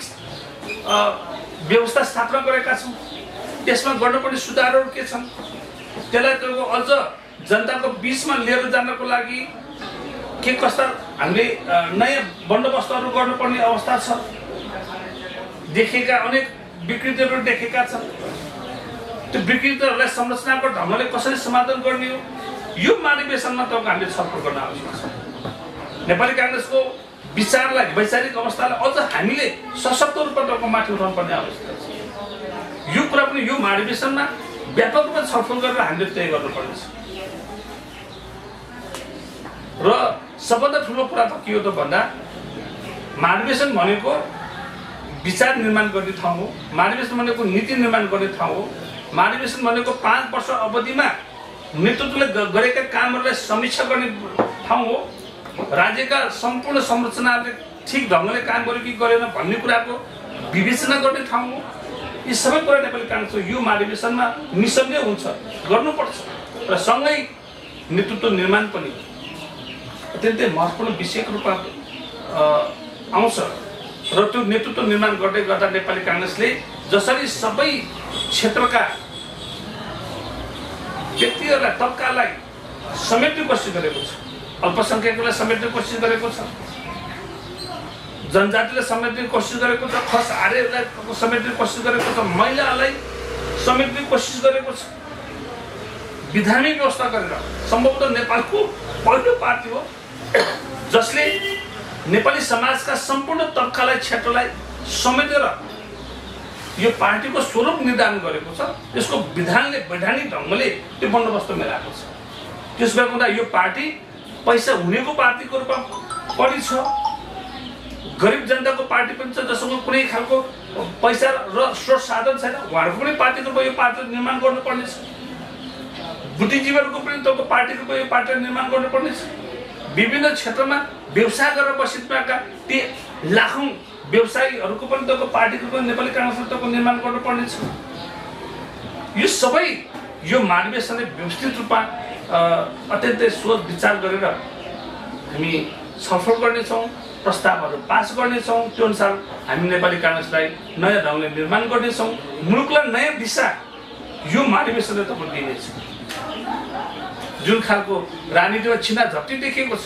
Speaker 2: व्यवस्था स्थापना गरेका छौँ, त्यसमा गर्नुपर्ने सुधारहरू के छन्, त्यसलाई अझ जनताको बिचमा लिएर जानको लागि के कस्ता हामीले नयाँ बन्दोबस्तहरू गर्नुपर्ने अवस्था छ। देखेका अनेक विकृतिहरू देखेका छन्, त्यो विकृतिहरूलाई संरचनाको ढङ्गले कसरी समाधान गर्ने हो, यो महाधिवेशनमा त हामीले छलफल गर्न आवश्यक छ। नेपाली काङ्ग्रेसको विचारलाई, वैचारिक अवस्थालाई अझ हामीले सशक्त रूपमा माथि उठाउनु पर्ने आवश्यकता छ। यो कुरा पनि यो महाधिवेशनमा व्यापक रूपमा छलफल गरेर हामीले तय गर्नुपर्नेछ। र सबभन्दा ठुलो कुरा त के हो त भन्दा महाधिवेशन भनेको विचार निर्माण गर्ने ठाउँ हो, महाधिवेशन भनेको नीति निर्माण गर्ने ठाउँ हो, महाधिवेशन भनेको 5 वर्ष अवधिमा नेतृत्वले गरेका कामहरूलाई समीक्षा गर्ने ठाउँ हो, राज्यका सम्पूर्ण संरचनाहरूले ठिक ढङ्गले काम गर्यो कि गरेन भन्ने कुराको विवेचना गर्ने ठाउँ हो। यी सबै कुरा नेपाली काङ्ग्रेसको यो महाधिवेशनमा निसन्देह हुन्छ, गर्नुपर्छ र सँगै नेतृत्व निर्माण पनि अत्यन्तै महत्त्वपूर्ण विषयको रूपमा आउँछ र त्यो नेतृत्व निर्माण गर्दै गर्दा नेपाली काङ्ग्रेसले जसरी सबै क्षेत्रका व्यक्तिहरूलाई, तबकालाई समेट्ने कोसिस गरेको छ, अल्पसङ्ख्यकलाई समेट्ने कोसिस गरेको छ, जनजातिलाई समेट्ने कोसिस गरेको छ, खस आर्यलाई समेट्ने कोसिस गरेको छ, महिलालाई समेट्ने कोसिस गरेको छ, विधानी व्यवस्था गरेर सम्भवतः नेपालको पहिलो पार्टी हो जसले नेपाली समाजका सम्पूर्ण तबकालाई, क्षेत्रलाई समेटेर यो पार्टीको स्वरूप निर्धारण गरेको छ। यसको विधानले वैधानिक ढङ्गले त्यो बन्दोबस्त मिलाएको छ। त्यसो भए हुँदा यो पार्टी पैसा हुनेको पार्टीको रूपमा पनि छ, गरिब जनताको पार्टी पनि छ जसको कुनै खालको पैसा र स्रोत साधन छैन, उहाँहरूको पनि पार्टीको यो पार्टी निर्माण गर्नुपर्ने छ। बुद्धिजीवीहरूको पनि तपाईँको पार्टीको यो पार्टी निर्माण गर्नुपर्ने छ। विभिन्न क्षेत्रमा व्यवसाय गरेर बसिरहेका ती लाखौँ व्यवसायीहरूको पनि तपाईँको पार्टीको पनि नेपाली काङ्ग्रेसले तपाईँको निर्माण गर्नुपर्ने छ। यो सबै यो महाधिवेशनले व्यवस्थित रूपमा अत्यन्तै सोच विचार गरेर हामी छलफल गर्नेछौँ, प्रस्तावहरू पास गर्नेछौँ। त्यो अनुसार हामी नेपाली काङ्ग्रेसलाई नयाँ ढङ्गले निर्माण गर्नेछौँ, मुलुकलाई नयाँ दिशा यो महाधिवेशनले तपाईँको दिनेछ। जुन खालको राजनीतिमा छिनाझप्टी देखिएको छ,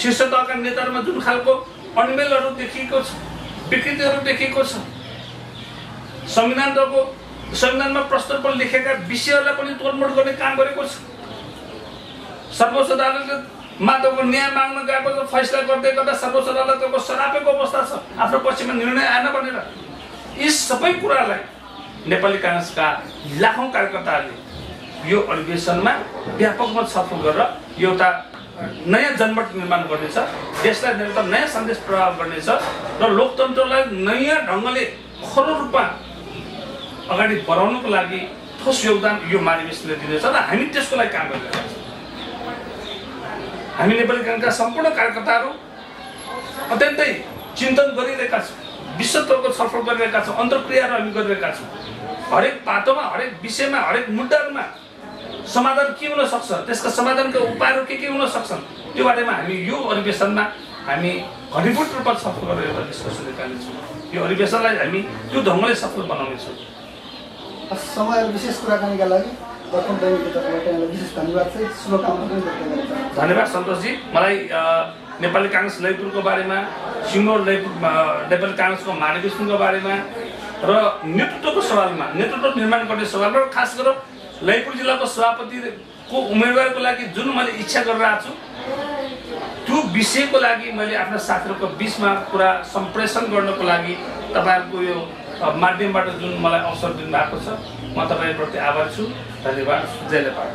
Speaker 2: शीर्ष तहका नेताहरूमा जुन खालको अनमेलहरू देखिएको छ, विकृतिहरू देखिएको छ, संविधानमा प्रस्तुत पनि लेखेका विषयहरूलाई पनि तोडमोड गर्ने काम गरेको छ। सर्वोच्च अदालतले माधवको न्याय माग्न गएको छ, फैसला गर्दै गर्दा सर्वोच्च अदालतको सरापेको अवस्था छ, आफ्नो पक्षमा निर्णय आएन भनेर। यी सबै कुरालाई नेपाली काङ्ग्रेसका लाखौँ कार्यकर्ताहरूले यो अधिवेशनमा व्यापकमा छलफल गरेर एउटा नयाँ जनमत निर्माण गर्नेछ, देशलाई एउटा नयाँ सन्देश प्रभाव गर्नेछ र लोकतन्त्रलाई नयाँ ढङ्गले खरो रूपमा अगाडि बढाउनुको लागि ठोस योगदान यो महाधिवेशनले दिनेछ र हामी त्यसको लागि काम गरिरहेका छौँ। हामी नेपाली काङ्ग्रेसका सम्पूर्ण कार्यकर्ताहरू अत्यन्तै चिन्तन गरिरहेका छौँ, विस्तृतको छलफल गरिरहेका छौँ, अन्तर्क्रियाहरू हामी गरिरहेका छौँ। हरेक पाटोमा, हरेक विषयमा, हरेक मुद्दाहरूमा समाधान के हुन सक्छ, त्यसका समाधानका उपायहरू के हुन सक्छन्, त्यो बारेमा हामी यो अधिवेशनमा हामी घनीभूत रूपमा छलफल गरेर एउटा डिस्कसन निकाल्नेछौँ। यो अधिवेशनलाई हामी त्यो ढङ्गले सफल बनाउनेछौँ।
Speaker 1: समय विशेष कुराकानीका लागि दर्पण दैनिकको तर्फबाट यहाँलाई विशेष धन्यवाद चाहिँ शुभकामना पनि व्यक्त गर्न चाहन्छु।
Speaker 2: धन्यवाद सन्तोषजी। मलाई नेपाली काङ्ग्रेस ललितपुरको बारेमा, सिङ्गौर नेपाली काङ्ग्रेसको महाधिवेशनको बारेमा र नेतृत्वको सवालमा, नेतृत्व निर्माण गर्ने सवाल र खास गरेर ललितपुर जिल्लाको सभापतिको उम्मेदवारको लागि जुन मैले इच्छा गरिरहेको छु त्यो विषयको लागि मैले आफ्ना साथीहरूको बिचमा कुरा सम्प्रेषण गर्नको लागि तपाईँहरूको यो माध्यमबाट जुन मलाई अवसर दिनुभएको छ, म तपाईँप्रति आभारी छु। धन्यवाद। जय नेपाल।